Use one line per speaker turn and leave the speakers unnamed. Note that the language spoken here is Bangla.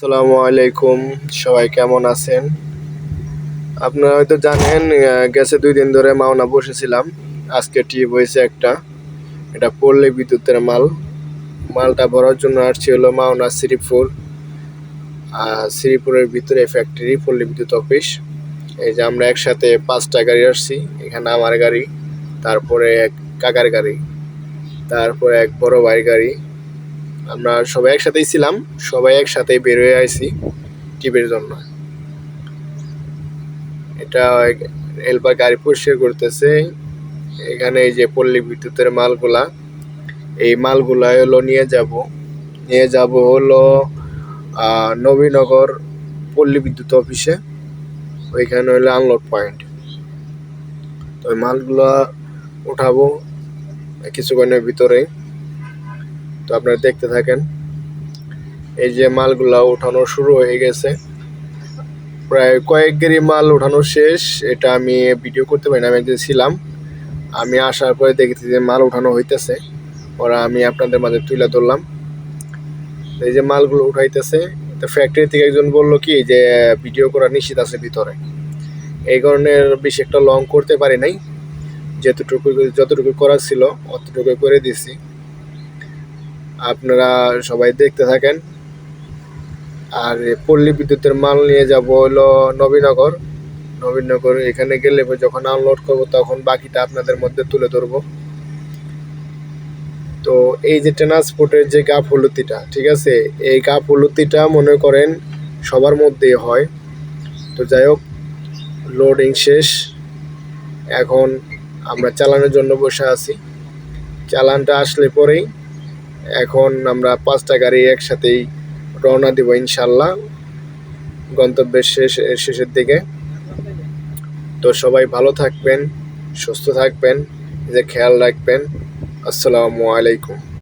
আসসালামু আলাইকুম, সবাই কেমন আছেন? আপনারা হয়তো জানেন, গেছে 2 দিন ধরে মাওনা বসেছিলাম। আজকে টিপ হয়েছে একটা। এটা পল্লী বিদ্যুতের মালটা ভরার জন্য আসছি হলো মাওনা শ্রীপুর। শ্রীপুরের ভিতরে ফ্যাক্টরি পল্লী বিদ্যুৎ অফিস। এই যে আমরা একসাথে 5টা গাড়ি আসছি। এখানে আমার গাড়ি, তারপরে এক কাকার গাড়ি, তারপরে এক বড় ভাইয়ের গাড়ি। আমরা সবাই একসাথেই ছিলাম, সবাই একসাথেই বের হয়ে আইছি টিপের জন্য। এটা হেল্পার গাড়ি পরিষ্কার করতেছে। এখানে এই যে পল্লী বিদ্যুতের মালগুলা, এই মালগুলা হলো নিয়ে যাব হলো নবীনগর পল্লী বিদ্যুৎ অফিসে। ওইখানে হলো আনলোড পয়েন্ট। তো ওই মালগুলা উঠাবো কিছুক্ষণের ভিতরে। তো আপনারা দেখতে থাকেন। এই যে মালগুলা উঠানো শুরু হয়ে গেছে, প্রায় কয়েক গাড়ি মাল উঠানো শেষ। এটা আমি ভিডিও করতে পারি না, আমি একদিন ছিলাম। আমি আসার পরে দেখেছি যে মাল উঠানো হইতেছে, ওরা আমি আপনাদের মাঝে তুলে ধরলাম। এই যে মালগুলো উঠাইতেছে, তো ফ্যাক্টরি থেকে একজন বললো কি যে ভিডিও করা নিষেধ আছে ভিতরে। এই কারণের বেশি একটা লং করতে পারি নাই, যতটুকু করার ছিল অতটুকু করে দিছি। আপনারা সবাই দেখতে থাকেন। আর পল্লী বিদ্যুতের মাল নিয়ে যাব হলো নবীনগর। এখানে গেলে যখন আনলোড করবো তখন বাকিটা আপনাদের মধ্যে তুলে ধরবো। তো এই যে ট্রান্সপোর্টের যে গাফলতিটা, ঠিক আছে, এই গাফলতিটা মনে করেন সবার মধ্যেই হয়। তো যাই হোক, লোডিং শেষ, এখন আমরা চালানোর জন্য বসে আছি। চালানটা আসলে পরেই এখন আমরা 5টা গাড়ি একসাথেই রওনা দিব ইনশাল্লাহ গন্তব্যের শেষের দিকে। তো সবাই ভালো থাকবেন, সুস্থ থাকবেন, যে খেয়াল রাখবেন। আসসালামু আলাইকুম।